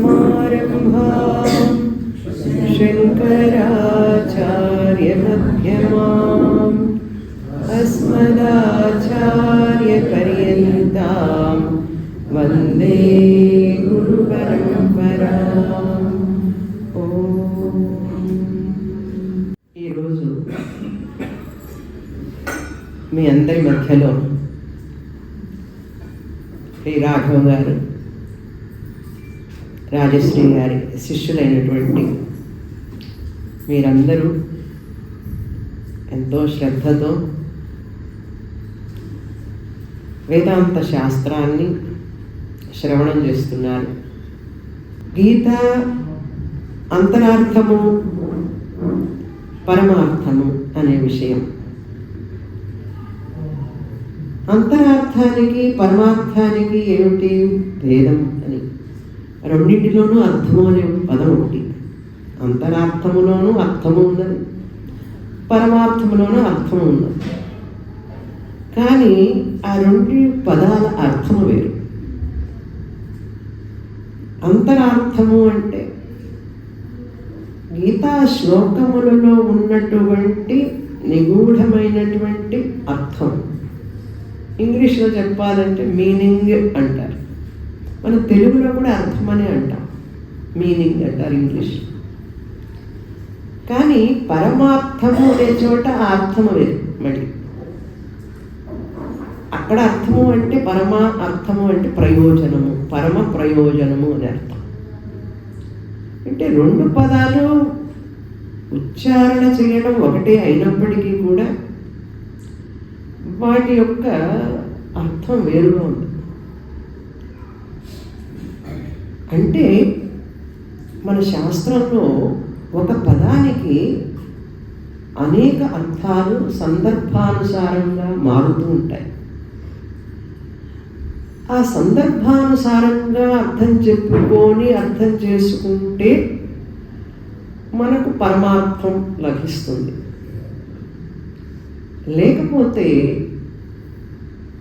सदाशिवसमारम्भां शङ्कराचार्यमध्यमाम् अस्मदाचार्यपर्यन्तां वन्दे गुरुपरम्पराम्. ఈరోజు మీ అందరి మధ్యలో శ్రీ రాఘవ గారు, రాజశ్రీ గారి శిష్యులైనటువంటి మీరందరూ ఎంతో శ్రద్ధతో వేదాంత శాస్త్రాన్ని శ్రవణం చేస్తున్నారు. గీత అంతరార్థము, పరమార్థము అనే విషయం. అంతరార్థానికి పరమార్థానికి ఏమిటి భేదం అని, రెండింటిలోనూ అర్థము అనే పదం ఒకటి. అంతరార్థములోనూ అర్థము ఉన్నది, పరమార్థములోనూ అర్థము ఉన్నది. కానీ ఆ రెండు పదాల అర్థము వేరు. అంతరార్థము అంటే గీతా శ్లోకములలో ఉన్నటువంటి నిగూఢమైనటువంటి అర్థం. ఇంగ్లీష్లో చెప్పాలంటే మీనింగ్ అంటారు. మన తెలుగులో కూడా అర్థం అనే అంటాం, మీనింగ్ అంటారు ఇంగ్లీష్. కానీ పరమార్థము అనే చోట ఆ అర్థము వేరు. మళ్ళీ అక్కడ అర్థము అంటే అర్థము అంటే ప్రయోజనము, పరమ ప్రయోజనము అని అర్థం. అంటే రెండు పదాలు ఉచ్చారణ చేయడం ఒకటే అయినప్పటికీ కూడా వాటి యొక్క అర్థం వేరుగా ఉంది. అంటే మన శాస్త్రంలో ఒక పదానికి అనేక అర్థాలు సందర్భానుసారంగా మారుతూ ఉంటాయి. ఆ సందర్భానుసారంగా అర్థం చేసుకుంటే మనకు పరమార్థం లభిస్తుంది. లేకపోతే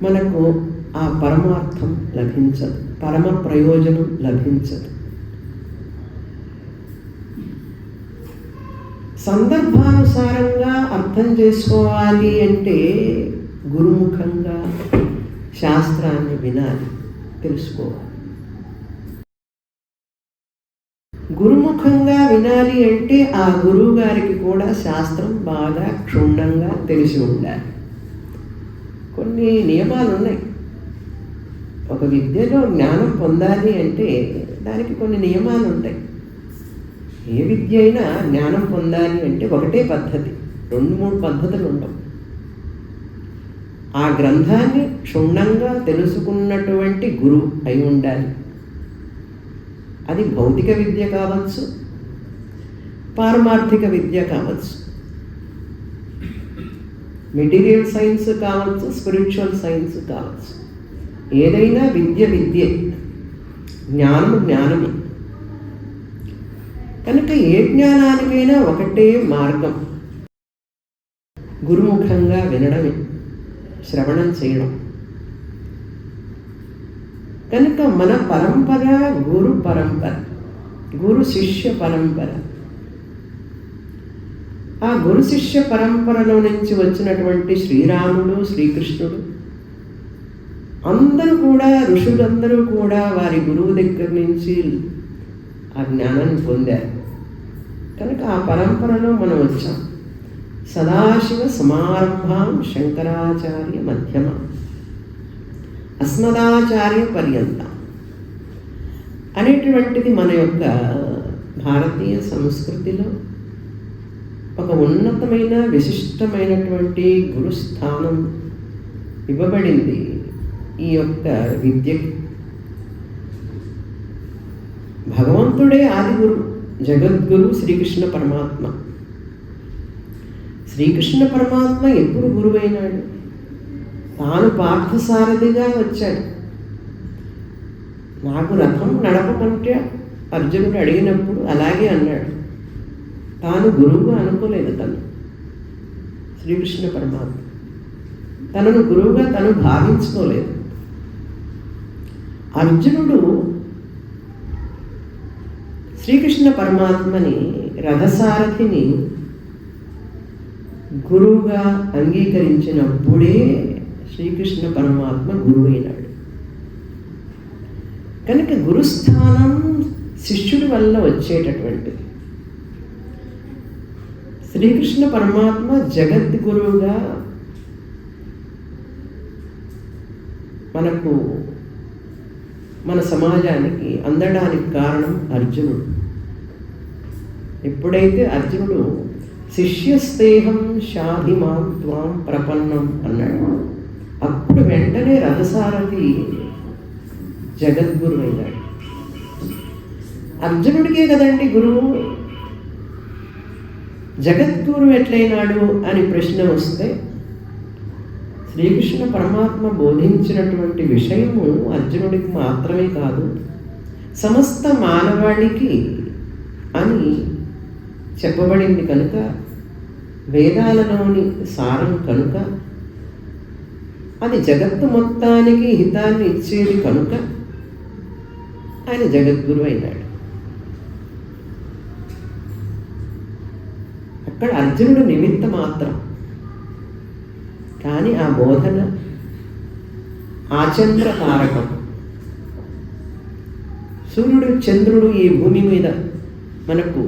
మనకు ఆ పరమార్థం లభించదు, పరమ ప్రయోజనం లభించదు. సందర్భానుసారంగా అర్థం చేసుకోవాలి అంటే గురుముఖంగా శాస్త్రాన్ని వినాలి, తెలుసుకోవాలి. గురుముఖంగా వినాలి అంటే ఆ గురువు గారికి కూడా శాస్త్రం బాగా క్షుణ్ణంగా తెలిసి ఉండాలి. కొన్ని నియమాలు ఉన్నాయి. ఒక విద్యలో జ్ఞానం పొందాలి అంటే దానికి కొన్ని నియమాలు ఉంటాయి. ఏ విద్య అయినా జ్ఞానం పొందాలి అంటే ఒకటే పద్ధతి, 2-3 పద్ధతులు ఉండవు. ఆ గ్రంథాన్ని క్షుణ్ణంగా తెలుసుకున్నటువంటి గురువు అయి ఉండాలి. అది భౌతిక విద్య కావచ్చు, పారమార్థిక విద్య కావచ్చు, మెటీరియల్ సైన్స్ కావచ్చు, స్పిరిచువల్ సైన్స్ కావచ్చు. ఏదైనా విద్యే, జ్ఞానము జ్ఞానమే. కనుక ఏ జ్ఞానానికైనా ఒకటే మార్గం. గురుముఖంగా వినడమే, శ్రవణం చేయడం. కనుక మన పరంపర గురు పరంపర, గురు శిష్య పరంపర. ఆ గురు శిష్య పరంపరలో నుంచి వచ్చినటువంటి శ్రీరాముడు, శ్రీకృష్ణుడు అందరూ కూడా, ఋషులందరూ కూడా వారి గురువు దగ్గర నుంచి ఆ జ్ఞానాన్ని పొందారు. కనుక ఆ పరంపరలో మనం వచ్చాం. సదాశివ సమారంభాం శంకరాచార్య మధ్యమ అస్మదాచార్య పర్యంతం అనేటువంటిది మన యొక్క భారతీయ సంస్కృతిలో ఒక ఉన్నతమైన విశిష్టమైనటువంటి గురుస్థానం ఇవ్వబడింది ఈ యొక్క విద్యకి. భగవంతుడే ఆది గురు, జగద్గురు శ్రీకృష్ణ పరమాత్మ. శ్రీకృష్ణ పరమాత్మ ఎప్పుడు గురువైనాడు? తాను పార్థసారథిగా వచ్చాడు. నాకు రథం నడపమంటే అర్జునుడు అడిగినప్పుడు అలాగే అన్నాడు. తాను గురువుగా అనుకోలేదు. శ్రీకృష్ణ పరమాత్మ తనను గురువుగా తను భావించుకోలేదు. అర్జునుడు శ్రీకృష్ణ పరమాత్మని, రథసారథిని గురువుగా అంగీకరించినప్పుడే శ్రీకృష్ణ పరమాత్మ గురువు అయినాడు. కనుక గురుస్థానం శిష్యుడి వల్ల వచ్చేటటువంటిది. శ్రీకృష్ణ పరమాత్మ జగద్గురువుగా మనకు, మన సమాజానికి అందడానికి కారణం అర్జునుడు. ఎప్పుడైతే అర్జునుడు శిష్యస్తేహం షాధిమాం త్వాం ప్రపన్నం అన్నాడు, అప్పుడు వెంటనే రథసారథి జగద్గురు అయినాడు. అర్జునుడికే కదండి గురువు, జగద్గురు ఎట్లయినాడు అని ప్రశ్న వస్తే, శ్రీకృష్ణ పరమాత్మ బోధించినటువంటి విషయము అర్జునుడికి మాత్రమే కాదు, సమస్త మానవాళికి అని చెప్పబడింది కనుక, వేదాలలోని సారం కనుక, అది జగత్తు మొత్తానికి హితాన్ని ఇచ్చేది కనుక ఆయన జగద్గురు అయినాడు. అక్కడ అర్జునుడు నిమిత్త మాత్రం, కానీ ఆ బోధన ఆచంద్ర తారకం. సూర్యుడు, చంద్రుడు ఈ భూమి మీద మనకు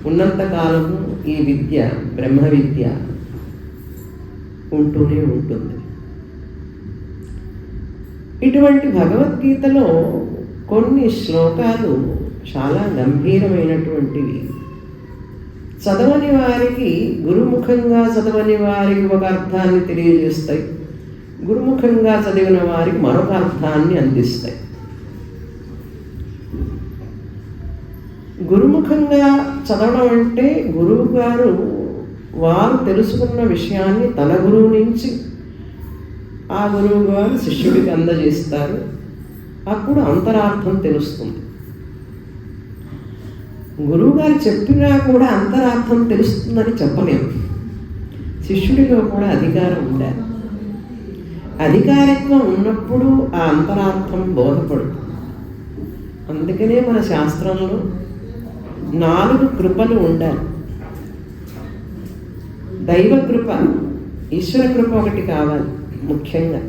ఉన్నంతకాలము ఈ విద్య, బ్రహ్మ విద్య ఉంటూనే ఉంటుంది. ఇటువంటి భగవద్గీతలో కొన్ని శ్లోకాలు చాలా గంభీరమైనటువంటివి. చదవని వారికి, గురుముఖంగా చదవని వారికి ఒక అర్థాన్ని తెలియజేస్తాయి, గురుముఖంగా చదివిన వారికి మరొక అర్థాన్ని అందిస్తాయి. గురుముఖంగా చదవడం అంటే గురువు గారు వారు తెలుసుకున్న విషయాన్ని తన గురువు నుంచి ఆ గురువు గారు శిష్యుడికి అందజేస్తారు. అప్పుడు అంతరార్థం తెలుస్తుంది. గురువుగారు చెప్పినా కూడా అంతరార్థం తెలుస్తుందని చెప్పలేము. శిష్యుడిలో కూడా అధికారం ఉండాలి. అధికారిత్వం ఉన్నప్పుడు ఆ అంతరార్థం బోధపడుతుంది. అందుకనే మన శాస్త్రంలో 4 కృపలు ఉండాలి. దైవ కృప, ఈశ్వర కృప ఒకటి కావాలి ముఖ్యంగా.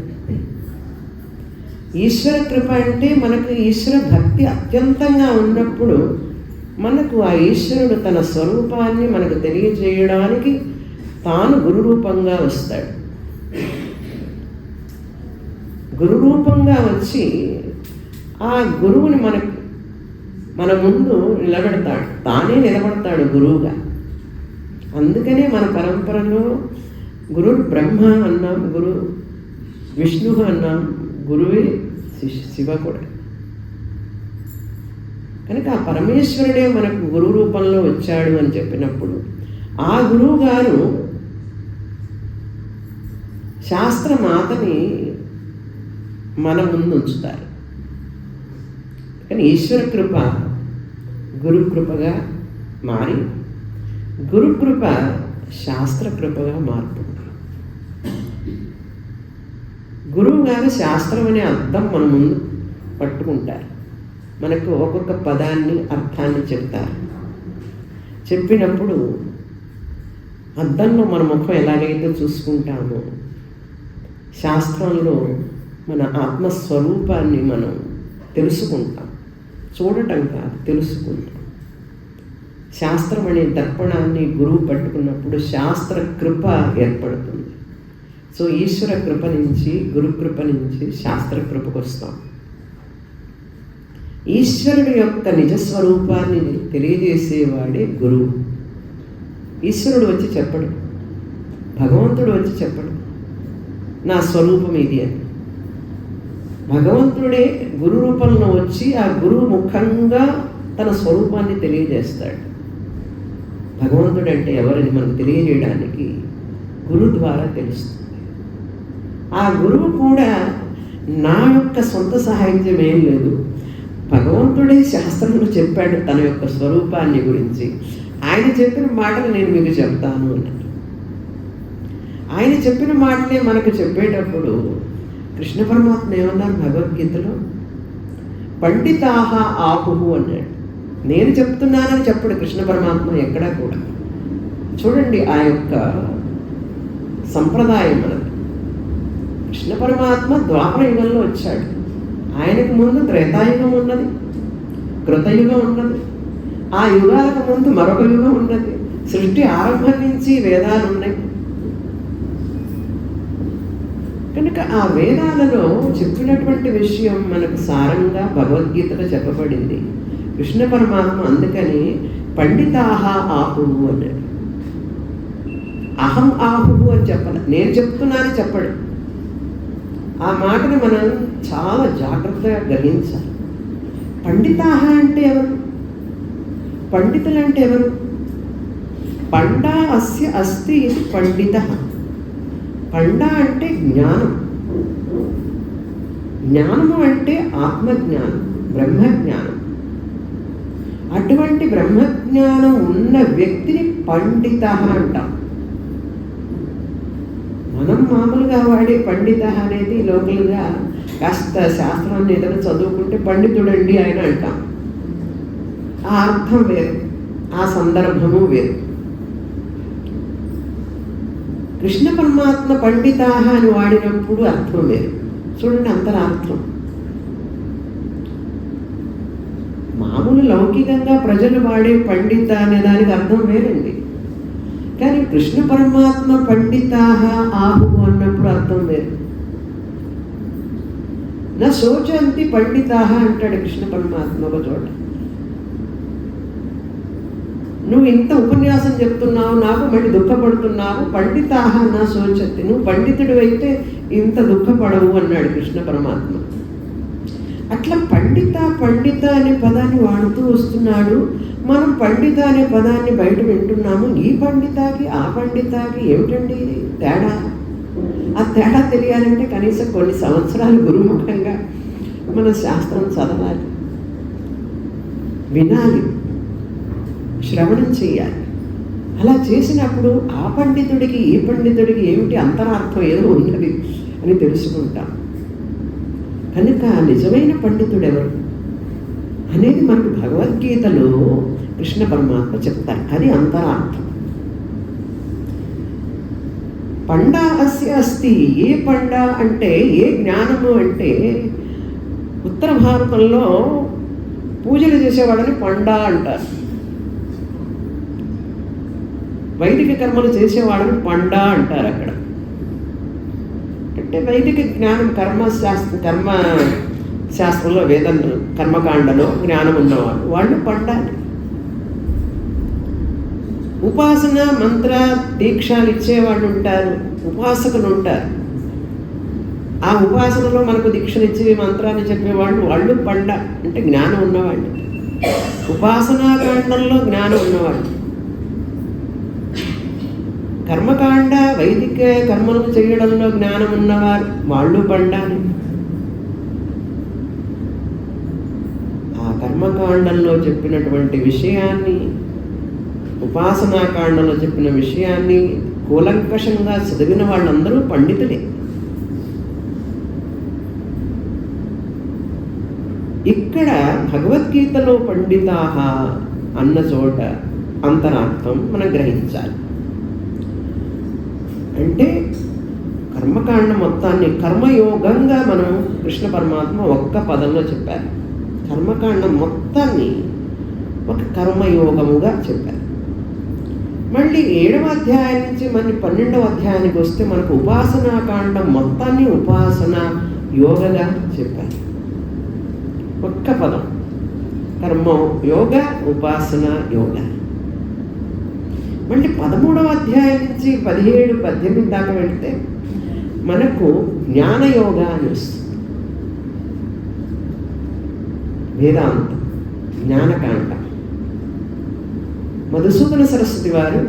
ఈశ్వర కృప అంటే మనకు ఈశ్వర భక్తి అత్యంతంగా ఉన్నప్పుడు మనకు ఆ ఈశ్వరుడు తన స్వరూపాన్ని మనకు తెలియజేయడానికి తాను గురు రూపంగా వస్తాడు. గురు రూపంగా వచ్చి ఆ గురువుని మన ముందు నిలబెడతాడు, తానే నిలబడతాడు గురువుగా. అందుకనే మన పరంపరలో గురు బ్రహ్మ అన్నాం, గురు విష్ణు అన్నాం, గురువే శివ కూడా. కనుక ఆ పరమేశ్వరుడే మనకు గురు రూపంలో వచ్చాడు అని చెప్పినప్పుడు ఆ గురువు గారు శాస్త్రమాతని మన ముందు ఉంచుతారు. కానీ ఈశ్వర కృప గురుకృపగా మారి, గురుకృప శాస్త్రకృపగా మారుతుంది. గురువు గారు శాస్త్రం అనే అర్థం మన ముందు పట్టుకుంటారు, మనకు ఒక్కొక్క పదాన్ని అర్థాన్ని చెప్తారు. చెప్పినప్పుడు అద్దంలో మన ముఖం ఎలాగైతే చూసుకుంటామో, శాస్త్రంలో మన ఆత్మస్వరూపాన్ని మనం తెలుసుకుంటాం. చూడటం కాదు, తెలుసుకుంటాం. శాస్త్రం అనే దర్పణాన్ని గురువు పట్టుకున్నప్పుడు శాస్త్ర కృప ఏర్పడుతుంది. సో ఈశ్వర కృప నుంచి, గురు కృప నుంచి శాస్త్ర కృపకు వస్తాం. ఈశ్వరుడి యొక్క నిజస్వరూపాన్ని తెలియజేసేవాడే గురువు. ఈశ్వరుడు వచ్చి చెప్పడు, భగవంతుడు వచ్చి చెప్పడు నా స్వరూపం ఇది అని. భగవంతుడే గురు రూపంలో వచ్చి ఆ గురువు ముఖంగా తన స్వరూపాన్ని తెలియజేస్తాడు. భగవంతుడు అంటే ఎవరని మనకు తెలియజేయడానికి గురు ద్వారా తెలుస్తుంది. ఆ గురువు కూడా నా యొక్క సొంత సాహిత్యం ఏం లేదు, భగవంతుడే శాస్త్రంలో చెప్పాడు తన యొక్క స్వరూపాన్ని గురించి. ఆయన చెప్పిన మాటలు నేను మీకు చెప్తాను అన్నాడు. ఆయన చెప్పిన మాటలే మనకు చెప్పేటప్పుడు కృష్ణ పరమాత్మ ఏమన్నారు భగవద్గీతలో? పండితాహ ఆహుహు అన్నాడు. నేను చెప్తున్నానని చెప్పడు కృష్ణ పరమాత్మ ఎక్కడా కూడా. చూడండి ఆ యొక్క సంప్రదాయం మనది. కృష్ణ పరమాత్మ ద్వాపర యుగంలో వచ్చాడు. ఆయనకు ముందు త్రేతాయుగం ఉన్నది, కృతయుగం ఉన్నది, ఆ యుగాలకు ముందు మరొక యుగం ఉన్నది. సృష్టి ఆరంభం నుంచి వేదాలు ఉన్నాయి. కనుక ఆ వేదాలలో చెప్పినటువంటి విషయం మనకు సారంగా భగవద్గీతలో చెప్పబడింది. కృష్ణ పరమాత్మ అందుకని పండితాహ ఆహువు అన్నాడు. అహం ఆహువు అని చెప్పాలి, నేను చెప్తున్నానని చెప్పడు. ఆ మాటను మనం చాలా జాగ్రత్తగా గ్రహించాలి. పండితాహ అంటే ఎవరు? పండితులు అంటే ఎవరు? పండా అస్య అస్తి ఇది పండిత. పండ అంటే జ్ఞానం. జ్ఞానము అంటే ఆత్మజ్ఞానం, బ్రహ్మజ్ఞానం. అటువంటి బ్రహ్మజ్ఞానం ఉన్న వ్యక్తిని పండిత అంటాం. మనం మామూలుగా వాడే పండిత అనేది లోకల్గా కాస్త శాస్త్రాన్ని ఏదైనా చదువుకుంటే పండితుడండి ఆయన అంటాం. ఆ అర్థం వేరు, ఆ సందర్భము వేరు. కృష్ణ పరమాత్మ పండితాహ అని వాడినప్పుడు అర్థం వేరు. చూడండి అంతరార్థం. మామూలు లౌకికంగా ప్రజలు వాడే పండిత అనే దానికి అర్థం వేరండి. కానీ కృష్ణ పరమాత్మ పండితాహ ఆహు అన్నప్పుడు అర్థం వేరు. నా శోచంతి పండితాహ అంటాడు కృష్ణ పరమాత్మ ఒక చోట. నువ్వు ఇంత ఉపన్యాసం చెప్తున్నావు, నాకు మళ్ళీ దుఃఖపడుతున్నావు, పండితాహ నా శోచంతి, నువ్వు పండితుడు అయితే ఇంత దుఃఖపడవు అన్నాడు కృష్ణ పరమాత్మ. అట్లా పండిత పండిత అనే పదాన్ని వాడుతూ వస్తున్నాడు. మనం పండిత అనే పదాన్ని బయట వింటున్నాము. ఈ పండితాకి ఆ పండితాకి ఏమిటండి తేడా? ఆ తేడా తెలియాలంటే కనీసం కొన్ని సంవత్సరాలు గురుముఖంగా మన శాస్త్రం చదవాలి, వినాలి, శ్రవణం చేయాలి. అలా చేసినప్పుడు ఆ పండితుడికి ఈ పండితుడికి ఏమిటి అంతరార్థం ఏదో ఉన్నది అని తెలుసుకుంటాం. కనుక నిజమైన పండితుడు ఎవరు అనేది మనకు భగవద్గీతలో కృష్ణ పరమాత్మ చెప్తారు. అది అంతరార్థం. పండా అస్య అస్తి. ఏ పండ అంటే ఏ జ్ఞానము అంటే ఉత్తర భారతంలో పూజలు చేసేవాళ్ళని పండా అంటారు. వైదిక కర్మలు చేసేవాళ్ళని పండా అంటారు. అక్కడ అంటే వైదిక జ్ఞానం కర్మశాస్త్రంలో వేదం కర్మకాండలో జ్ఞానం ఉన్నవాళ్ళు వాళ్ళు పండాలి. ఉపాసన మంత్ర దీక్షలు ఇచ్చేవాళ్ళు ఉంటారు, ఉపాసకులు ఉంటారు. ఆ ఉపాసనలో మనకు దీక్షలు ఇచ్చి మంత్రాన్ని చెప్పేవాళ్ళు వాళ్ళు పండ అంటే జ్ఞానం ఉన్నవాళ్ళు. ఉపాసనాకాండంలో జ్ఞానం ఉన్నవాళ్ళు. కర్మకాండ వైదిక కర్మలను చేయడంలో జ్ఞానం ఉన్నవారు వాళ్ళు పండాలి. ఆ కర్మకాండంలో చెప్పినటువంటి విషయాన్ని ఉపాసనాకాండలో చెప్పిన విషయాన్ని కూలంకషంగా చదివిన వాళ్ళందరూ పండితులే. ఇక్కడ భగవద్గీతలో పండితాహ అన్న చోట అంతరార్థం మనం గ్రహించాలి. అంటే కర్మకాండ మొత్తాన్ని కర్మయోగంగా మనం కృష్ణ పరమాత్మ ఒక్క పదంలో చెప్పారు. కర్మకాండం మొత్తాన్ని ఒక కర్మయోగముగా చెప్పారు. మళ్ళీ 7వ అధ్యాయం నుంచి మన 12వ అధ్యాయానికి వస్తే మనకు ఉపాసనాకాండం మొత్తాన్ని ఉపాసన యోగగా చెప్పారు. ఒక్క పదం కర్మ యోగ ఉపాసన యోగ. మళ్ళీ 13వ అధ్యాయం నుంచి 17, 18 దాకా వెళితే మనకు జ్ఞానయోగ అని వస్తుంది. వేదాంత జ్ఞానకాండ. మధుసూదన సరస్వతి వారు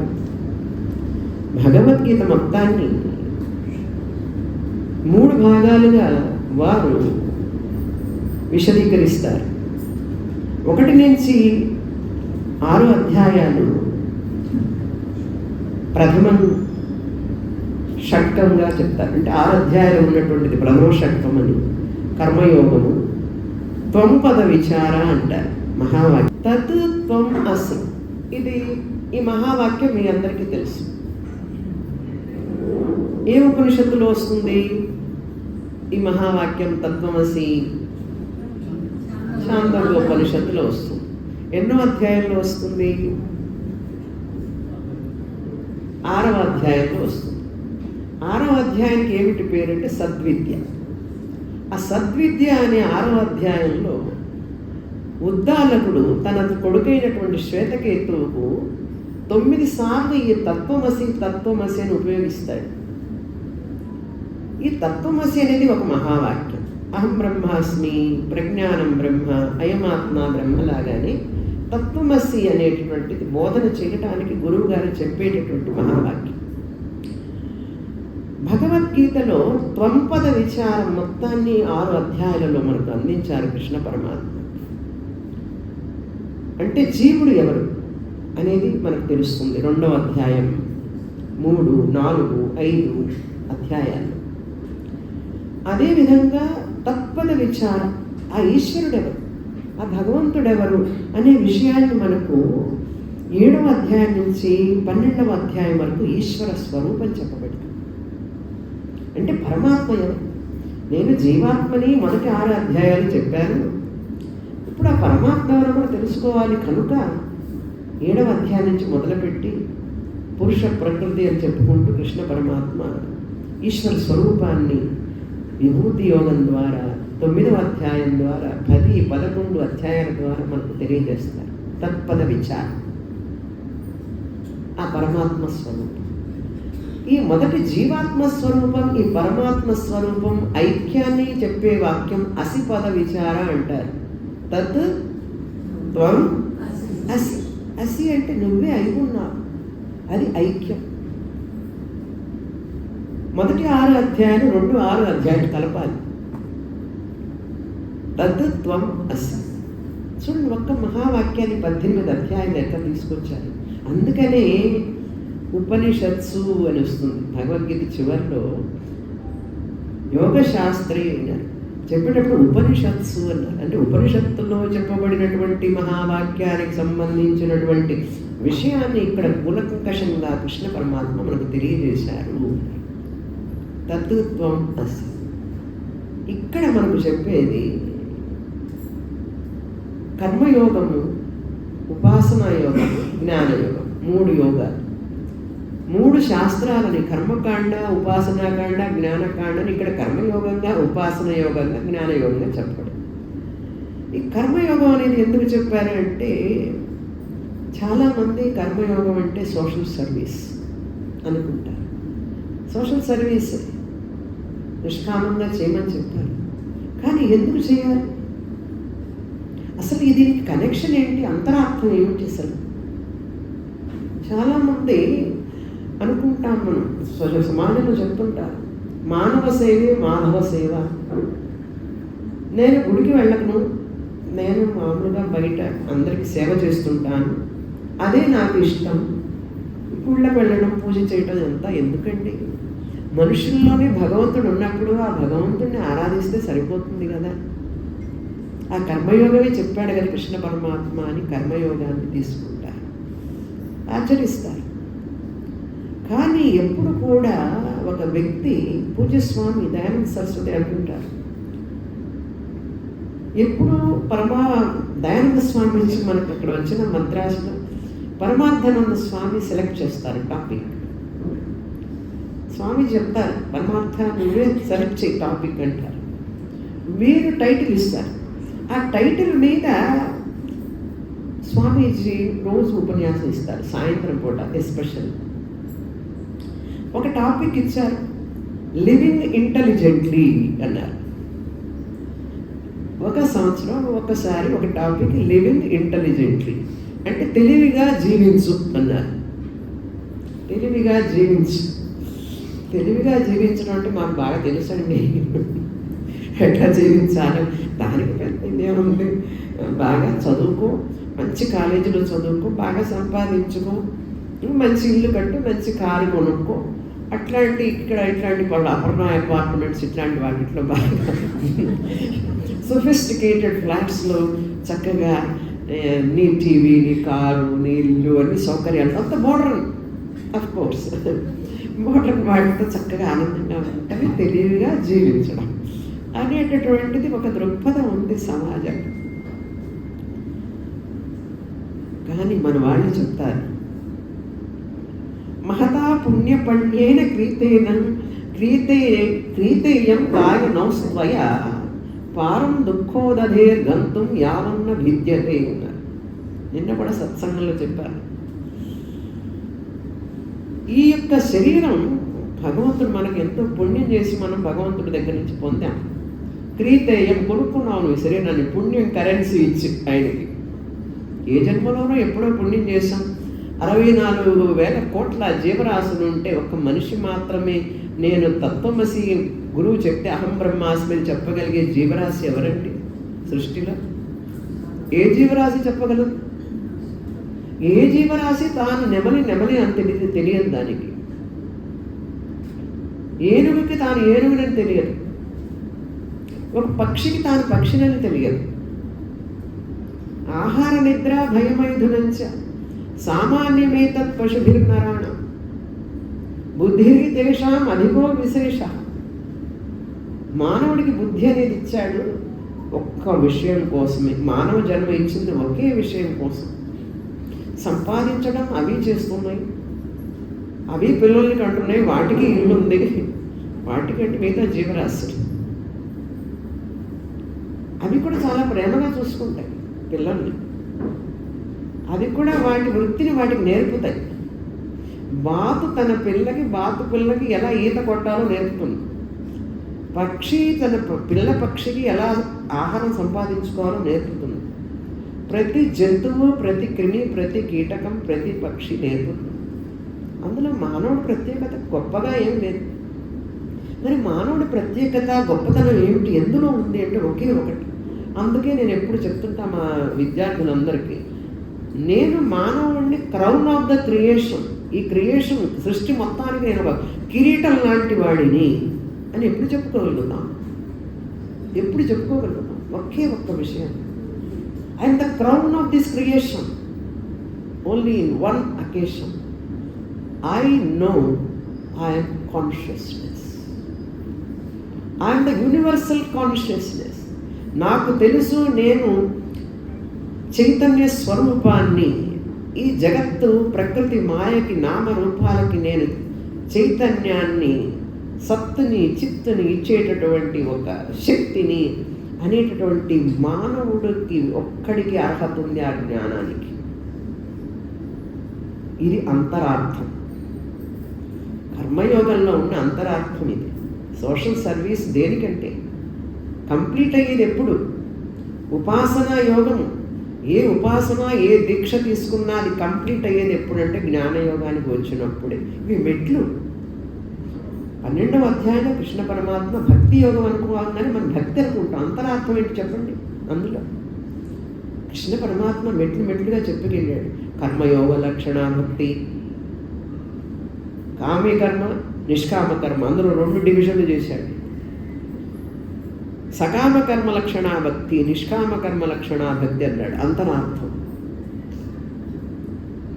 భగవద్గీత మొత్తాన్ని 3 భాగాలుగా వారు విశదీకరిస్తారు. 1 నుంచి 6 అధ్యాయాలు ప్రథమం షట్కంగా చెప్తారు. అంటే 6 అధ్యాయాలు ఉన్నటువంటిది ప్రథమ షట్కం అని. కర్మయోగము త్వంపద విచార అంటారు మహావాక్యం. తత్ త్వం అసి. ఈ మహావాక్యం మీ అందరికీ తెలుసు. ఏ ఉపనిషత్తులో వస్తుంది ఈ మహావాక్యం? తత్వమసి చాంద్రోగ్య ఉపనిషత్తులో వస్తుంది. ఎన్నో అధ్యాయంలో వస్తుంది? 6వ అధ్యాయంలో వస్తుంది. 6వ అధ్యాయానికి ఏమిటి పేరంటే సద్విద్య. ఆ సద్విద్య అనే 6వ అధ్యాయంలో ఉద్దాలకుడు తన కొడుకైనటువంటి శ్వేతకేతువుకు 9 సార్లు ఈ తత్వమసి తత్వమసి అని ఉపయోగిస్తాడు. ఈ తత్వమసి అనేది ఒక మహావాక్యం. అహం బ్రహ్మాస్మి, ప్రజ్ఞానం బ్రహ్మ, అయమాత్మ బ్రహ్మలాగానే తత్వమసి అనేటటువంటిది బోధన చేయటానికి గురువు గారు చెప్పేటటువంటి మహావాక్యం. భగవద్గీతలో త్వంపద విచారం మొత్తాన్ని 6 అధ్యాయాలలో మనకు అందించారు కృష్ణ పరమాత్మ. అంటే జీవుడు ఎవరు అనేది మనకు తెలుస్తుంది 2వ అధ్యాయం, 3, 4, 5 అధ్యాయాలు. అదేవిధంగా తత్పద విచారం, ఆ ఈశ్వరుడెవరు, ఆ భగవంతుడెవరు అనే విషయాన్ని మనకు 7వ అధ్యాయం నుంచి 12వ అధ్యాయం వరకు ఈశ్వర స్వరూపం చెప్పబడింది. అంటే పరమాత్మ ఎవరు? నేను జీవాత్మని మొదటి 6 అధ్యాయాలు చెప్పాను. ఇప్పుడు ఆ పరమాత్మ ఎవరో కూడా తెలుసుకోవాలి కనుక 7వ అధ్యాయం నుంచి మొదలుపెట్టి పురుష ప్రకృతి అని చెప్పుకుంటూ కృష్ణ పరమాత్మ ఈశ్వర స్వరూపాన్ని విభూతి యోగం ద్వారా 9వ అధ్యాయం ద్వారా 10, 11 అధ్యాయాల ద్వారా మనకు తెలియజేస్తారు. తత్పద విచారం, ఆ పరమాత్మ స్వరూపం. ఈ మొదటి జీవాత్మ స్వరూపం, ఈ పరమాత్మ స్వరూపం ఐక్యాన్ని చెప్పే వాక్యం అసిపద విచార అంటారు. తత్ త్వం అసి. అసి అంటే నువ్వే అయి ఉన్నావు, అది ఐక్యం. మొదటి 6 అధ్యాయాలు 2, 6 అధ్యాయాలు కలపాలి. తత్ త్వం అసి. చూడండి, ఒక్క మహావాక్యాన్ని 18 అధ్యాయాలు ఎక్కడ తీసుకొచ్చారు. అందుకనే ఉపనిషత్సు అని వస్తుంది భగవద్గీత చివరిలో. యోగశాస్త్రి అన్నారు, చెప్పేటప్పుడు ఉపనిషత్సు అన్నారు. అంటే ఉపనిషత్తులో చెప్పబడినటువంటి మహావాక్యానికి సంబంధించినటువంటి విషయాన్ని ఇక్కడ కూలంకషంగా కృష్ణ పరమాత్మ మనకు తెలియజేశారు. తత్వం అసి. ఇక్కడ మనకు చెప్పేది కర్మయోగము, ఉపాసనా యోగము, జ్ఞానయోగం, 3 యోగాలు. 3 శాస్త్రాలని కర్మకాండ, ఉపాసనాకాండ, జ్ఞానకాండని ఇక్కడ కర్మయోగంగా, ఉపాసన యోగంగా, జ్ఞానయోగంగా చెప్పడం. ఈ కర్మయోగం అనేది ఎందుకు చెప్పారు అంటే చాలామంది కర్మయోగం అంటే సోషల్ సర్వీస్ అనుకుంటారు. సోషల్ సర్వీస్ నిష్కామంగా చేయమని చెప్పారు. కానీ ఎందుకు చేయాలి? అసలు దీనికి కనెక్షన్ ఏంటి, అంతరార్థం ఏమిటి? అసలు చాలామంది అనుకుంటాం, మనం సమాజంలో చెప్తుంటారు మానవ సేవే మాధవ సేవ. నేను గుడికి వెళ్ళను, నేను మామూలుగా బయట అందరికి సేవ చేస్తుంటాను, అదే నాకు ఇష్టం. గుళ్ళకి వెళ్ళడం, పూజ చేయడం అంతా ఎందుకండి? మనుషుల్లోనే భగవంతుడు ఉన్నప్పుడు ఆ భగవంతుడిని ఆరాధిస్తే సరిపోతుంది కదా. ఆ కర్మయోగమే చెప్పాడు కదా కృష్ణ పరమాత్మ అని. కర్మయోగాన్ని తీసుకుంటారు, ఆచరిస్తారు. కానీ ఎప్పుడు కూడా ఒక వ్యక్తి, పూజ్యస్వామి దయానంద సరస్వతి అంటుంటారు, ఎప్పుడు దయానంద స్వామి నుంచి మనకు అక్కడ వచ్చిన మద్రాసులో పరమార్థానంద స్వామి సెలెక్ట్ చేస్తారు టాపిక్. స్వామి చెప్తారు, పరమార్థ నువ్వే సెలెక్ట్ చేయి టాపిక్ అంటారు. వీరు టైటిల్ ఇస్తారు. ఆ టైటిల్ మీద స్వామీజీ రోజు ఉపన్యాసం ఇస్తారు, సాయంత్రం పూట ఎస్పెషల్. ఒక టాపిక్ ఇచ్చారు, లివింగ్ ఇంటెలిజెంట్లీ అన్నారు. ఒక సంవత్సరం ఒకసారి ఒక టాపిక్ లివింగ్ ఇంటెలిజెంట్లీ అంటే తెలివిగా జీవించు అన్నారు. తెలివిగా జీవించు. తెలివిగా జీవించడం అంటే మాకు బాగా తెలుసండి ఎట్లా జీవించాలి. దానికి పెద్ద ఇదేముంది, బాగా చదువుకో, మంచి కాలేజీలో చదువుకో, బాగా సంపాదించుకో, మంచి ఇల్లు కట్టు, మంచి కారు కొనుక్కో, అట్లాంటి ఇట్లాంటి వాళ్ళు అపర్ణ అపార్ట్మెంట్స్ ఇట్లాంటి వాటిలో బాగా సొఫిస్టికేటెడ్ ఫ్లాట్స్లో చక్కగా నీ టీవీ, నీ కారు, నీ ఇల్లు అన్ని సౌకర్యాలు, అంత మోడర్న్, అఫ్ కోర్స్ మోడర్న్ వాటితో చక్కగా ఆనందంగా ఉంటే తెలివిగా జీవించడం అనేటటువంటిది ఒక దృక్పథం ఉంది సమాజం. కానీ మన వాళ్ళు చెప్తారు, మహతా పుణ్యపణ్యేన క్రీతేయం కాయనౌస్త్వయ పారం దుఃఖోదధేర్ గంతుం యావన్న భిద్యతే ఉన్నారు. నిన్న కూడా సత్సంగంలో చెప్పారు, ఈ యొక్క శరీరం భగవంతుడు మనకు ఎంతో పుణ్యం చేసి మనం భగవంతుడి దగ్గర నుంచి పొందాం. క్రీతేయం, కొనుక్కున్నావు నువ్వు శరీరాన్ని, పుణ్యం కరెన్సీ ఇచ్చి ఆయనకి. ఏ జన్మలోనో ఎప్పుడో పుణ్యం చేశాం. 64,000 కోట్ల జీవరాశులు ఉంటే ఒక్క మనిషి మాత్రమే నేను తత్వమసి గురువు చెప్తే అహం బ్రహ్మాస్మి అని చెప్పగలిగే జీవరాశి ఎవరండి సృష్టిలో? ఏ జీవరాశి చెప్పగలదు? ఏ జీవరాశి తాను నెమలి అని తెలియదు దానికి. ఏనుగుకి తాను ఏనుగునని తెలియదు. ఒక పక్షికి తాను పక్షినని తెలియదు. ఆహార నిద్ర భయమైధునంచ సామాన్యమేతత్ పశుభిర్నరాణ బుద్ధిరి తేషాం అధికో విశేష. మానవుడికి బుద్ధి అనేది ఇచ్చాడు ఒక్క విషయం కోసమే. మానవ జన్మ ఇచ్చింది ఒకే విషయం కోసం, సంపాదించడం. అవి చేస్తున్నాయి, అవి పిల్లల్ని కంటున్నాయి, వాటికి ఇల్లు ఉంది, వాటికంటే మిగతా జీవరాశులు అవి కూడా చాలా ప్రేమగా చూసుకుంటాయి పిల్లల్ని. అవి కూడా వాటి వృత్తిని వాటికి నేర్పుతాయి. బాతు పిల్లకి ఎలా ఈత కొట్టాలో నేర్పుతుంది. పక్షి తన పక్షికి ఎలా ఆహారం సంపాదించుకోవాలో నేర్పుతుంది. ప్రతి జంతువు, ప్రతి క్రిమి, ప్రతి కీటకం, ప్రతి పక్షి నేర్పుతుంది. అందులో మానవుడి ప్రత్యేకత గొప్పగా ఏం లేదు. మరి మానవుడి ప్రత్యేకత, గొప్పతనం ఏమిటి, ఎందులో ఉంది అంటే ఒకే ఒకటి. అందుకే నేను ఎప్పుడు చెప్తుంటా మా విద్యార్థులందరికీ, నేను మానవుడిని క్రౌన్ ఆఫ్ ద క్రియేషన్, ఈ క్రియేషన్ సృష్టి మొత్తానికి నేను ఒక కిరీటం లాంటి వాడిని అని ఎప్పుడు చెప్పుకోగలుగుతాం? ఒకే ఒక్క విషయం, I'm the crown of this creation only in one occasion. I know I'm consciousness, I'm the universal consciousness. నాకు తెలుసు నేను చైతన్య స్వరూపాన్ని. ఈ జగత్తు ప్రకృతి మాయకి, నామరూపాలకి నేను చైతన్యాన్ని, సత్తుని, చిత్తుని ఇచ్చేటటువంటి ఒక శక్తిని అనేటటువంటి మానవుడికి ఒక్కడికి అర్హత ఉంది ఆ జ్ఞానానికి. ఇది అంతరార్థం, కర్మయోగంలో ఉన్న అంతరార్థం ఇది. సోషల్ సర్వీస్ దేనికంటే కంప్లీట్ అయ్యేది ఎప్పుడు? ఉపాసనా యోగం. ఏ ఉపాసన, ఏ దీక్ష తీసుకున్నా అది కంప్లీట్ అయ్యేది ఎప్పుడంటే జ్ఞానయోగానికి వచ్చినప్పుడే. ఇవి మెట్లు. 12వ అధ్యాయంలో కృష్ణ పరమాత్మ భక్తి యోగం అనుకోవాలని మనం భక్తి అనుకుంటాం. అంతరార్థం ఏంటి చెప్పండి? అందులో కృష్ణ పరమాత్మ మెట్లుగా చెప్పుకెళ్ళాడు. కర్మయోగ లక్షణ భక్తి, కామ్య కర్మ, నిష్కామ కర్మ, అందులో 2 డివిజన్లు చేశాడు. సకామ కర్మ లక్షణ భక్తి, నిష్కామ కర్మ లక్షణ భక్తి అన్నాడు. అంతరార్థం.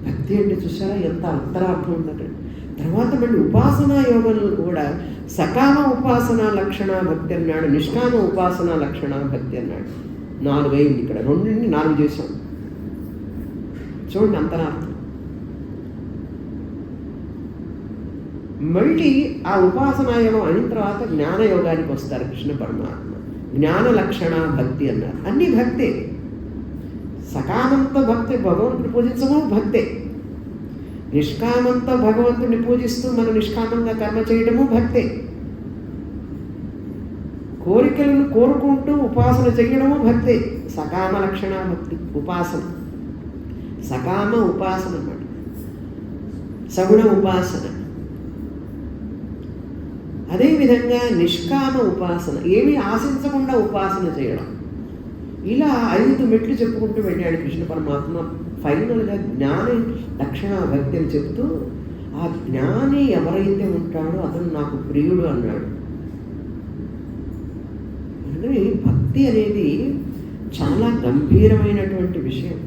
భక్తి అంటే చూసారా ఎంత అంతరార్థం ఉందంటే. తర్వాత మళ్ళీ ఉపాసనా యోగంలో కూడా సకామ ఉపాసన లక్షణ భక్తి అన్నాడు, నిష్కామ ఉపాసన లక్షణ భక్తి అన్నాడు. 4 అయింది ఇక్కడ, 2 నుండి 4 చేశాం. చూడండి అంతరార్థం. మళ్ళీ ఆ ఉపాసనా యోగం అయిన తర్వాత జ్ఞానయోగానికి వస్తారు కృష్ణ పరమాత్మ. జ్ఞాన లక్షణ భక్తి అన్నారు. అన్ని భక్తే. సకామంతో భక్తి, భగవంతుని పూజించము భక్తే. నిష్కామంతో భగవంతుని పూజిస్తూ మనం నిష్కామంగా కర్మ చేయడము భక్తే. కోరికలను కోరుకుంటూ ఉపాసన చేయడము భక్తే. సకామ లక్షణ భక్తి ఉపాసన. సకామ ఉపాసన అన్నమాట, సగుణ ఉపాసన. అదేవిధంగా నిష్కామ ఉపాసన, ఏమీ ఆశించకుండా ఉపాసన చేయడం. ఇలా 5 మెట్లు చెప్పుకుంటూ వెళ్ళాడు కృష్ణ పరమాత్మ. ఫైనల్గా జ్ఞాని లక్షణ భక్తి అని చెప్తూ, ఆ జ్ఞాని ఎవరైతే ఉంటాడో అతను నాకు ప్రియుడు అన్నాడు. అందుకని భక్తి అనేది చాలా గంభీరమైనటువంటి విషయం.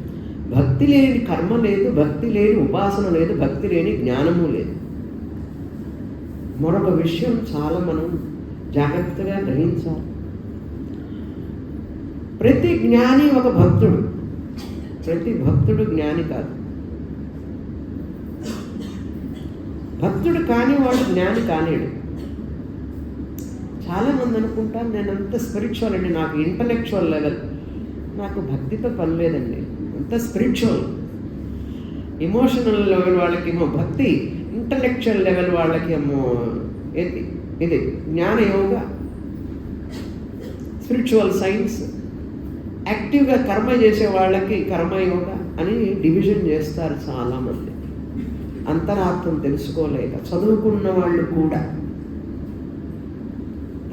భక్తి లేని కర్మ లేదు, భక్తి లేని ఉపాసన లేదు, భక్తి లేని జ్ఞానము లేదు. మరొక విషయం చాలా మనం జాగ్రత్తగా గ్రహించాలి. ప్రతి జ్ఞాని ఒక భక్తుడు, ప్రతి భక్తుడు జ్ఞాని కాదు. భక్తుడు కాని వాడు జ్ఞాని కానిడు. చాలామంది అనుకుంటారు నేను అంత స్పిరిచువల్ అండి, నాకు ఇంటలెక్చువల్ లెవెల్, నాకు భక్తితో పని లేదండి, అంత స్పిరిచువల్. ఎమోషనల్ లెవెల్ వాళ్ళకేమో భక్తి, ఇంటలెక్చువల్ లెవెల్ వాళ్ళకేమో ఇది జ్ఞానయోగ, స్పిరిచువల్ సైన్స్. యాక్టివ్గా కర్మ చేసే వాళ్ళకి కర్మయోగ అని డివిజన్ చేస్తారు చాలామంది. అంతరార్థం తెలుసుకోలేక చదువుకున్న వాళ్ళు కూడా.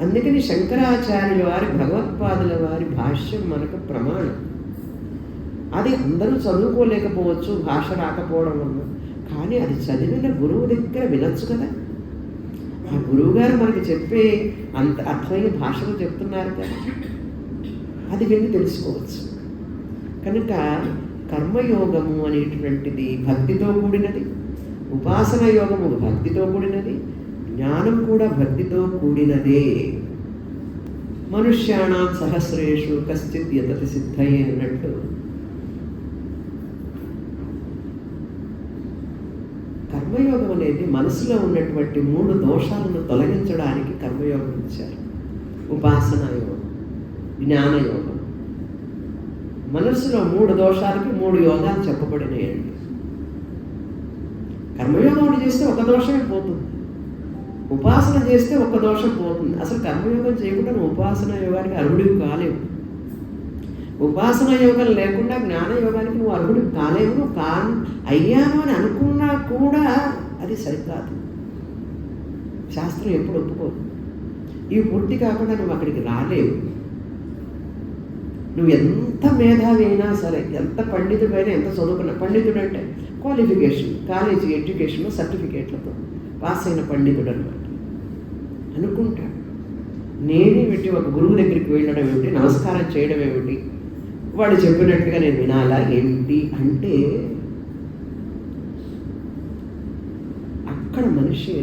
అందుకని శంకరాచార్యుల వారి, భగవత్పాదుల వారి భాష్యం మనకు ప్రమాణం. అది అందరూ చదువుకోలేకపోవచ్చు భాష రాకపోవడం వల్ల, కానీ అది చదివిన గురువు దగ్గర వినొచ్చు కదా. ఆ గురువుగారు మనకి చెప్పే అంత అర్థమైన భాషలో చెప్తున్నారు కదా, అది విని తెలుసుకోవచ్చు. కనుక కర్మయోగము అనేటువంటిది భక్తితో కూడినది, ఉపాసన యోగము భక్తితో కూడినది, జ్ఞానం కూడా భక్తితో కూడినదే. మనుష్యాణం సహస్రేషు కశ్చిత్ యతతి సిద్ధయే అన్నట్టు కర్మయోగం అనేది మనసులో ఉన్నటువంటి 3 దోషాలను తొలగించడానికి కర్మయోగం ఇచ్చారు. ఉపాసనా యోగం, జ్ఞానయోగం. మనస్సులో 3 దోషాలకి 3 యోగాలు చెప్పబడినాయండి. కర్మయోగం చేస్తే ఒక దోషమే పోతుంది, ఉపాసన చేస్తే ఒక దోషం పోతుంది. అసలు కర్మయోగం చేయకుండా నువ్వు ఉపాసనా యోగానికి అర్హుడివి కాలేవు. ఉపాసనా యోగం లేకుండా జ్ఞానయోగానికి నువ్వు అర్హుడివి కాలేవు. నువ్వు అయ్యాను అని అనుకున్నా కూడా అది సరికాదు. శాస్త్రం ఎప్పుడు ఒప్పుకోదు. ఇవి పూర్తి కాకుండా నువ్వు అక్కడికి రాలేవు. నువ్వు ఎంత మేధావి అయినా సరే, ఎంత పండితుడైనా, ఎంత చదువుకున్నా, పండితుడు అంటే క్వాలిఫికేషన్, కాలేజీ ఎడ్యుకేషన్ సర్టిఫికేట్లతో పాస్ అయిన పండితుడు అన్నమాట అనుకుంటాడు. నేనేమిటి, ఒక గురువు దగ్గరికి వెళ్ళడం ఏమిటి, నమస్కారం చేయడం ఏమిటి, వాడు చెప్పినట్టుగా నేను వినాలా ఏమిటి అంటే, అక్కడ మనిషి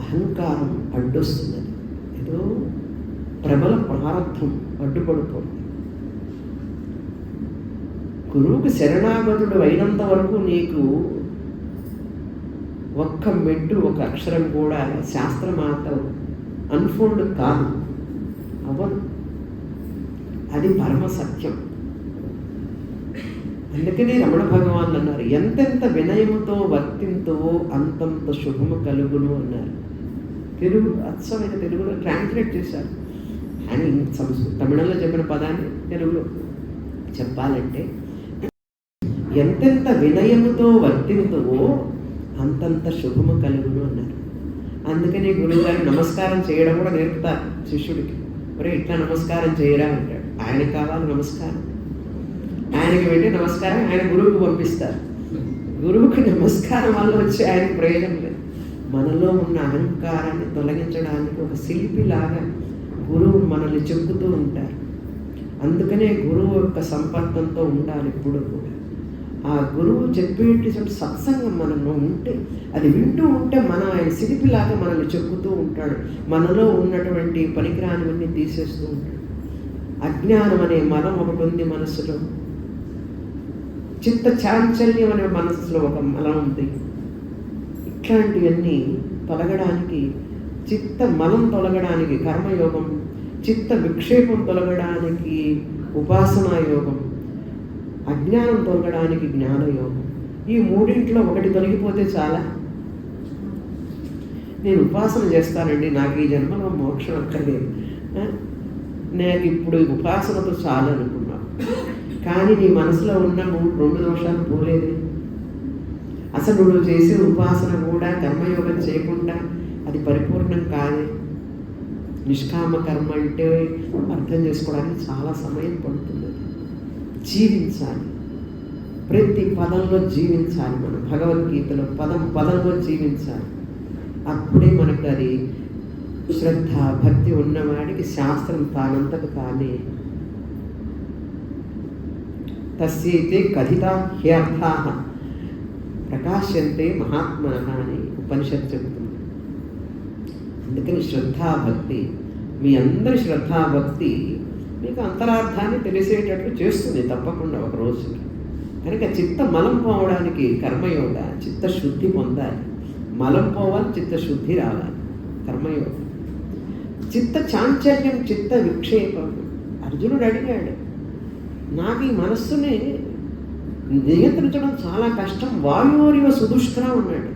అహంకారం అడ్డొస్తున్నది. ఏదో ప్రబల ప్రారంభం అడ్డుపడుతోంది. గురువుకు శరణాగతుడు అయినంత వరకు నీకు ఒక్క మెట్టు, ఒక అక్షరం కూడా శాస్త్రమాత అన్ఫోల్డ్ కాదు, అవ్వదు. అది పరమ సత్యం. అందుకనే రమణ భగవాన్ అన్నారు, ఎంతెంత వినయముతో వర్తింతో అంతంత శుభము కలుగును అన్నారు. తెలుగు అచ్చమైన తెలుగులో ట్రాన్స్లేట్ చేశారు. అని తమిళంలో చెప్పిన పదాన్ని తెలుగులో చెప్పాలంటే, ఎంతెంత వినయముతో వర్తింతువో అంతంత శుభము కలుగును అన్నారు. అందుకని గురువుగారు నమస్కారం చేయడం కూడా నేర్పుతారు శిష్యుడికి. మరి ఇట్లా నమస్కారం చేయరా అంటాడు. ఆయనకు కావాలి నమస్కారం, ఆయనకి వెళ్ళి నమస్కారం ఆయన గురువుకు పంపిస్తారు. గురువుకి నమస్కారం వల్ల వచ్చే ఆయన ప్రయోజనం లేదు. మనలో ఉన్న అహంకారాన్ని తొలగించడానికి ఒక శిల్పిలాగా గురువు మనల్ని చెక్కుతూ ఉంటారు. అందుకనే గురువు యొక్క సంపర్కంతో ఉండాలి ఎప్పుడు కూడా. ఆ గురువు చెప్పేటువంటి సత్సంగం మనలో ఉంటే, అది వింటూ ఉంటే ఆయన శిల్పిలాగా మనల్ని చెక్కుతూ ఉంటాడు. మనలో ఉన్నటువంటి పనికిరానివన్నీ తీసేస్తూ ఉంటాడు. అజ్ఞానం అనే మలం ఒకటి ఉంది మనసులో, చిత్త చాంచల్యం అనే మనసులో ఒక మలం ఉంది. ఇట్లాంటివన్నీ తొలగడానికి, చిత్త మలం తొలగడానికి కర్మయోగం, చిత్త విక్షేపం తొలగడానికి ఉపాసనా యోగం, అజ్ఞానం తొలగడానికి జ్ఞానయోగం. ఈ మూడింట్లో ఒకటి తొలగిపోతే చాలా. నేను ఉపాసన చేస్తానండి, నాకు ఈ జన్మలో మోక్షం అక్కర్లేదు, నాకు ఇప్పుడు ఉపాసనతో చాలు అనుకున్నాను. కానీ నీ మనసులో ఉన్న 2 దోషాలు పోలేదే. అసలు నువ్వు చేసే ఉపాసన కూడా కర్మయోగం చేయకుండా అది పరిపూర్ణం కాదే. నిష్కామ కర్మ అంటే అర్థం చేసుకోవడానికి చాలా సమయం పడుతుంది. జీవించాలి, ప్రతి పదంలో జీవించాలి. మనం భగవద్గీతలో పదంలో జీవించాలి. అప్పుడే మనకు అది శ్రద్ధ భక్తి ఉన్నవాడికి శాస్త్రం తానంతకు తానే తస్యైతే కథితా హ్యర్థా ప్రకాశ్యంతే మహాత్మనః అని ఉపనిషత్తు చెబుతుంది. అందుకని శ్రద్ధాభక్తి, మీ అందరి శ్రద్ధాభక్తి మీకు అంతరార్థాన్ని తెలిసేటట్లు చేస్తుంది తప్పకుండా ఒక రోజుకి. కనుక చిత్త మలం పోవడానికి కర్మయోగ, చిత్తశుద్ధి పొందాలి. మలం పోవాలి, చిత్తశుద్ధి రావాలి, కర్మయోగం. చిత్త చాంచల్యం, చిత్త విక్షేపం. అర్జునుడు అడిగాడు, నాకు ఈ మనస్సుని నియంత్రించడం చాలా కష్టం, వాయురివ సుదుష్కర ఉన్నాడు.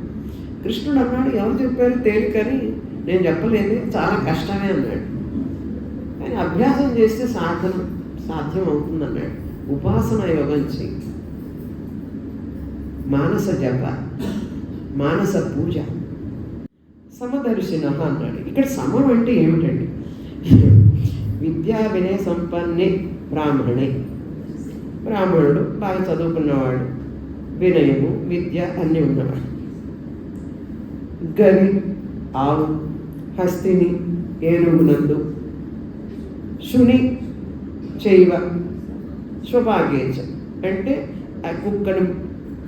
కృష్ణుడు అన్నాడు, ఎవరు చెప్పారు తేలికని? నేను చెప్పలేదు, చాలా కష్టమే అన్నాడు. కానీ అభ్యాసం చేస్తే సాధ్యం అవుతుందన్నాడు. ఉపాసన యోగం చెయ్యి, మానస జప, మానస పూజ, సమదర్శిన అన్నాడు. ఇక్కడ సమం అంటే ఏమిటండి? విద్యా వినయ సంపన్నే బ్రాహ్మణే. బ్రాహ్మణుడు బాగా చదువుకున్నవాడు, వినయము విద్య అన్నీ ఉన్నవాడు. గరి, ఆవు, హస్తిని, ఏనుగునందు, శుని, చైవ, స్వభాగ్యేచ అంటే ఆ కుక్కను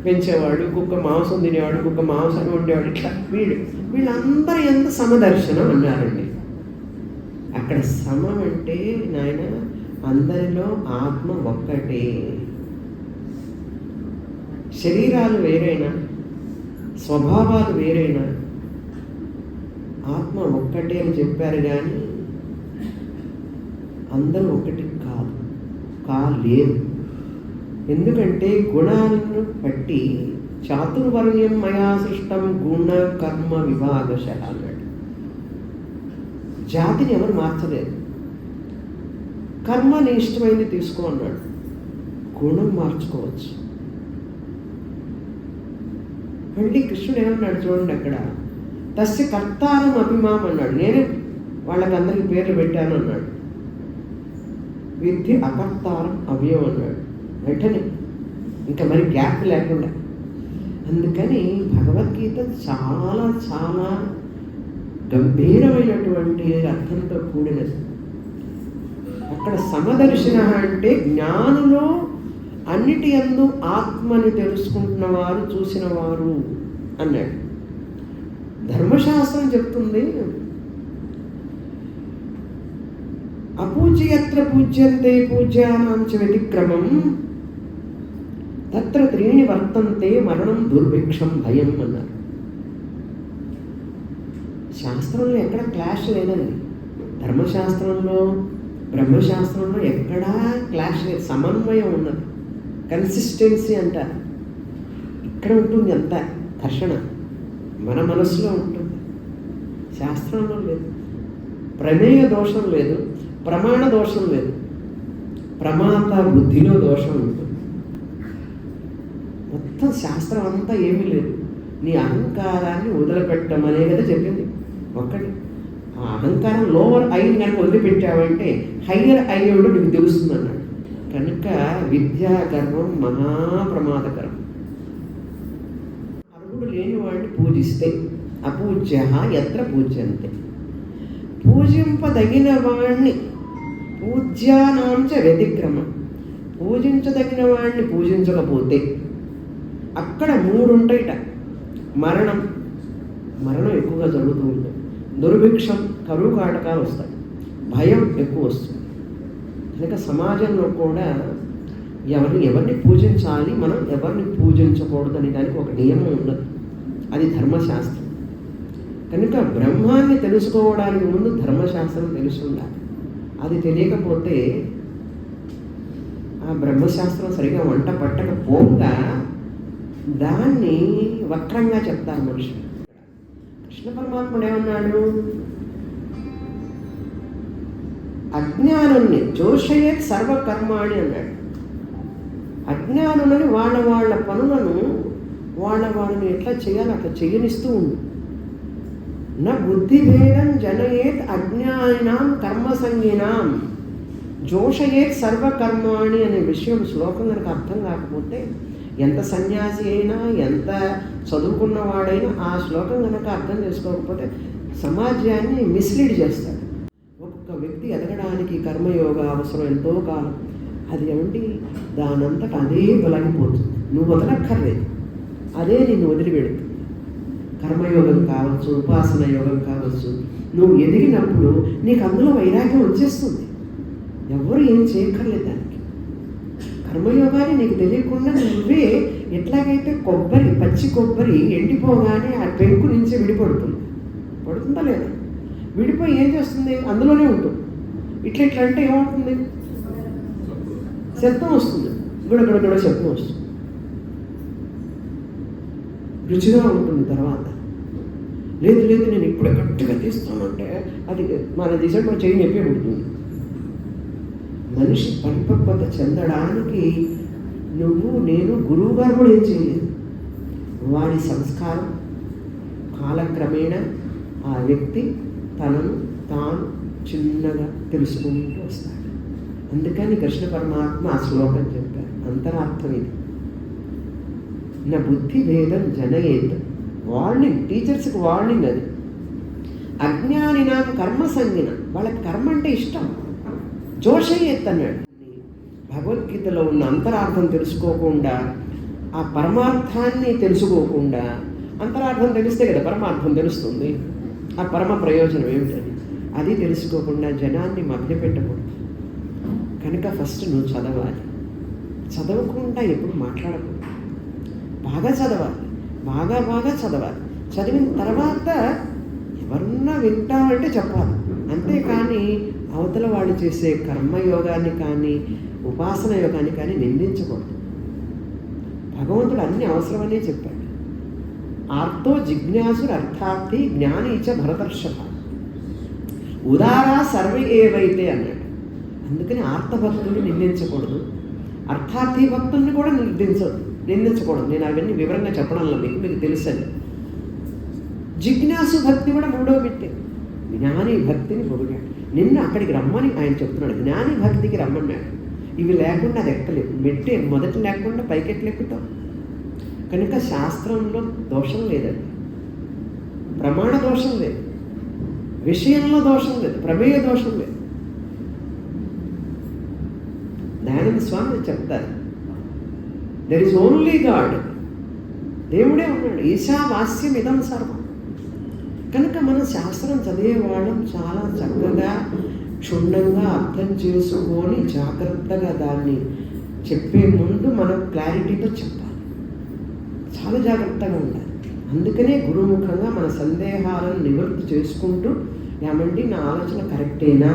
పెంచేవాడు, కుక్క మాంసం తినేవాడు, కుక్క మాంసం ఉండేవాడు, ఇట్లా వీళ్ళందరూ ఎంత సమదర్శనం అన్నారండి. అక్కడ సమం అంటే నాయన అందరిలో ఆత్మ ఒక్కటే. శరీరాలు వేరైనా, స్వభావాలు వేరైనా ఆత్మ ఒక్కటే అని చెప్పారు. కానీ అందరూ ఒకటి కాలేదు. ఎందుకంటే గుణాలను బట్టి చాతుర్వర్ణ్యం మయా సృష్టం గుణ కర్మ విభాగశః అన్నాడు. జాతిని ఎవరు మార్చలేదు. కర్మ నీ ఇష్టమైంది తీసుకో అన్నాడు. గుణం మార్చుకోవచ్చు. మళ్ళీ కృష్ణుడు ఏమన్నాడు చూడండి అక్కడ, తస్య కర్తారం అభిమాం అన్నాడు. నేనే వాళ్ళకందరికి పేర్లు పెట్టాను అన్నాడు. విద్ధి అకర్తారం అభయం అన్నాడు. వెంటనే ఇంకా మరి గ్యాప్ లేకుండా. అందుకని భగవద్గీత చాలా చాలా గంభీరమైనటువంటి అర్థంతో కూడినది. అక్కడ సమదర్శన అంటే జ్ఞానులో అన్నిటి యందు ఆత్మని తెలుసుకుంటున్నవారు, చూసినవారు అన్నాడు. ధర్మశాస్త్రం చెప్తుంది, అపూజ్యత్ర పూజ్యంతే పూజ్యానాం చ వ్యతిక్రమం తత్ర త్రీణి వర్తంతే మరణం దుర్భిక్షం భయం అన్నారు. శాస్త్రంలో ఎక్కడ క్లాష్ లేదండి. ధర్మశాస్త్రంలో బ్రహ్మశాస్త్రంలో ఎక్కడా క్లాష్ లేదు, సమన్వయం ఉన్నది, కన్సిస్టెన్సీ అంటారు. ఇక్కడ ఉంటుంది అంత ఘర్షణ మన మనసులో ఉంటుంది, శాస్త్రంలో లేదు. ప్రమేయ దోషం లేదు, ప్రమాణ దోషం లేదు, ప్రమాత బుద్ధిలో దోషం ఉంటుంది. మొత్తం శాస్త్రం అంతా ఏమీ లేదు. నీ అహంకారాన్ని వదిలిపెట్టమనే కదా చెప్పింది. ఒక్కటి ఆ అహంకారం లోవర్ ఐని కనుక వదిలిపెట్టావంటే హయ్యర్ ఐ ఎవడో నీకు తెలుస్తుంది అన్నాడు. కనుక విద్యా గర్వం మహాప్రమాదకరం. పూజిస్తే, అపూజ్య యత్ర పూజ్యంతే, పూజింపదగిన వాణ్ణి, పూజ్యానాంచ వ్యతిక్రమం, పూజించదగిన వాడిని పూజించకపోతే అక్కడ 3 ఉంటాయిట. మరణం ఎక్కువగా జరుగుతూ ఉంటుంది, దుర్భిక్షం, కరువు కాటకాలు వస్తాయి, భయం ఎక్కువ వస్తుంది. కనుక సమాజంలో కూడా ఎవరిని పూజించాలి, మనం ఎవరిని పూజించకూడదు అనే దానికి ఒక నియమం ఉన్నది. అది ధర్మశాస్త్రం. కనుక బ్రహ్మాన్ని తెలుసుకోవడానికి ముందు ధర్మశాస్త్రం తెలిసి ఉండాలి. అది తెలియకపోతే ఆ బ్రహ్మశాస్త్రం సరిగా వంట పట్టకపోగా దాన్ని వక్రంగా చెప్తారు మనుషులు. కృష్ణ పరమాత్ముడు ఏమన్నాడు? అజ్ఞానుల్ని జోషయేత్ సర్వకర్మాణి అన్నాడు. అజ్ఞానులని వాళ్ళ పనులను వాళ్ళని ఎట్లా చేయాలి అట్లా చేయనిస్తూ ఉండు. నా బుద్ధిభేదం జనయేత్ అజ్ఞానినాం కర్మసంగినాం జోషయేత్ సర్వకర్మాణి అనే విషయం శ్లోకం కనుక అర్థం కాకపోతే, ఎంత సన్యాసి అయినా ఎంత చదువుకున్నవాడైనా ఆ శ్లోకం కనుక అర్థం చేసుకోకపోతే సమాజాన్ని మిస్లీడ్ చేస్తాడు. ఒక్కొక్క వ్యక్తి ఎదగడానికి కర్మయోగ అవసరం ఎంతో కాలం. అది ఏమంటే దానంతటా అదే తొలగిపోతుంది. నువ్వు వదలక్కర్లేదు, అదే నిన్ను వదిలిపెడుతుంది. కర్మయోగం కావచ్చు, ఉపాసన యోగం కావచ్చు, నువ్వు ఎదిగినప్పుడు నీకు అందులో వైరాగ్యం వచ్చేస్తుంది. ఎవరు ఏం చేయక్కర్లేదు దానికి. కర్మయోగాన్ని నీకు తెలియకుండా నువ్వే ఎట్లాగైతే పచ్చి కొబ్బరి ఎండిపోగానే ఆ పెంకు నుంచి పడుతుందా లేదా? విడిపోయి ఏం చేస్తుంది? అందులోనే ఉంటుంది. ఇట్లా అంటే ఏమవుతుంది? శబ్దం వస్తుంది, గుడగుడ శబ్దం వస్తుంది, రుచిగా ఉంటుంది. తర్వాత లేదు నేను ఇప్పుడే గట్టిగా తీస్తానంటే అది మన దిశలో చేయి చెప్పే ఉంటుంది. మనిషి పరిపక్వత చెందడానికి నువ్వు నేను గురువు గారు కూడా ఏం చేయలేదు. వాడి సంస్కారం కాలక్రమేణా ఆ వ్యక్తి తనను తాను చిన్నగా తెలుసుకుంటూ వస్తాడు. అందుకని కృష్ణ పరమాత్మ ఆ శ్లోకం చెప్పారు. అంతరార్థం ఇది. నా బుద్ధి భేదం జనయేత్, వార్నింగ్, టీచర్స్కి వార్నింగ్ అది. అజ్ఞాని నాకు కర్మ సంజ్ఞ, వాళ్ళకి కర్మ అంటే ఇష్టం. జోషయేత్ అన్నాడు. భగవద్గీతలో ఉన్న అంతరార్థం తెలుసుకోకుండా, ఆ పరమార్థాన్ని తెలుసుకోకుండా, అంతరార్థం తెలిస్తే కదా పరమార్థం తెలుస్తుంది, ఆ పరమ ప్రయోజనం ఏమిటని అది తెలుసుకోకుండా జనాన్ని మభ్యపెట్టకూడదు. కనుక ఫస్ట్ నువ్వు చదవాలి. చదవకుండా ఎప్పుడు మాట్లాడకూడదు. బాగా చదవాలి, బాగా చదవాలి. చదివిన తర్వాత ఎవరన్నా వింటామంటే చెప్పాలి. అంతేకాని అవతల వాళ్ళు చేసే కర్మయోగాన్ని కానీ ఉపాసన యోగాన్ని కానీ నిందించకూడదు. భగవంతుడు అన్ని అవసరమనే చెప్పాడు. ఆర్తో జిజ్ఞాసుడు అర్థార్థి జ్ఞానీచ భరతర్షభ ఉదారా సర్వే ఏవైతే అన్నాడు. అందుకని ఆర్తభక్తుల్ని నిందించకూడదు, అర్థార్థి భక్తుల్ని కూడా నిందించకూడదు. నేను అవన్నీ వివరంగా చెప్పడంలో మీకు తెలుసండి. జిజ్ఞాసు భక్తి కూడా 3వ మెట్టే. జ్ఞాని భక్తిని పొగిడాడు. నిన్ను అక్కడికి రమ్మని ఆయన చెప్తున్నాడు. జ్ఞాని భక్తికి రమ్మన్నాడు. ఇవి లేకుండా అది ఎక్కలేదు. మెట్టే మొదటి లేకుండా పైకెట్లు ఎక్కుతాం. కనుక శాస్త్రంలో దోషం లేదండి, ప్రమాణ దోషం లేదు, విషయంలో దోషం లేదు, ప్రమేయ దోషం లేదు. దయానంద స్వామి చెప్తారు, దెర్ ఈజ్ ఓన్లీ గాడ్, దేవుడే ఉన్నాడు, ఈశావాస్యం ఇదం సర్వం. కనుక మనం శాస్త్రం చదివేవాళ్ళం చాలా చక్కగా క్షుణ్ణంగా అర్థం చేసుకొని జాగ్రత్తగా దాన్ని చెప్పే ముందు మనం క్లారిటీతో చెప్పాలి, చాలా జాగ్రత్తగా ఉండాలి. అందుకనే గురుముఖంగా మన సందేహాలను నివృత్తి చేసుకుంటూ ఏమండి నా ఆలోచన కరెక్టేనా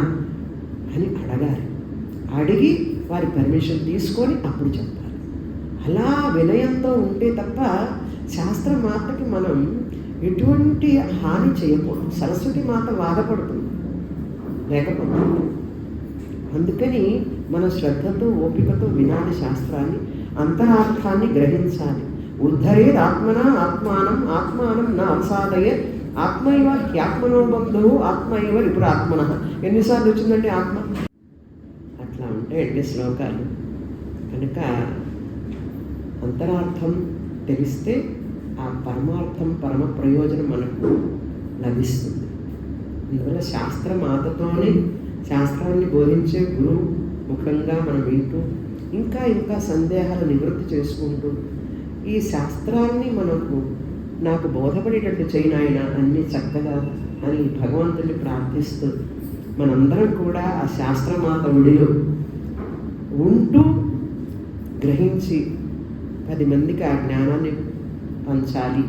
అని అడగాలి. అడిగి వారి పర్మిషన్ తీసుకొని అప్పుడు చెప్పాలి. అలా వినయంతో ఉంటే తప్ప శాస్త్ర మాతకి మనం ఎటువంటి హాని చేయకూడదు. సరస్వతి మాత బాధపడుతుంది లేకపోతే. అందుకని మన శ్రద్ధతో ఓపికతో వినాలి శాస్త్రాన్ని, అంతరార్థాన్ని గ్రహించాలి. ఉద్ధరేద్ ఆత్మనా ఆత్మానం నా అవసాదయే ఆత్మైవ హ్యాత్మనో బంధువు ఆత్మైవ విపురాత్మన. ఎన్నిసార్లు వచ్చిందండి ఆత్మ? అట్లా ఉంటాయండి శ్లోకాలు. కనుక అంతరార్థం తెలిస్తే ఆ పరమార్థం పరమ ప్రయోజనం మనకు లభిస్తుంది. అందువల్ల శాస్త్రమాతతోనే శాస్త్రాన్ని బోధించే గురువు ముఖంగా మనం వింటూ ఇంకా ఇంకా సందేహాలు నివృత్తి చేసుకుంటూ ఈ శాస్త్రాన్ని నాకు బోధపడేటట్టు చేయనాయన అన్నీ చక్కగా అని భగవంతుని ప్రార్థిస్తూ మనందరం కూడా ఆ శాస్త్రమాత ఒడిలో ఉంటూ గ్రహించి 10 మందికి ఆ జ్ఞానాన్ని పంచాలి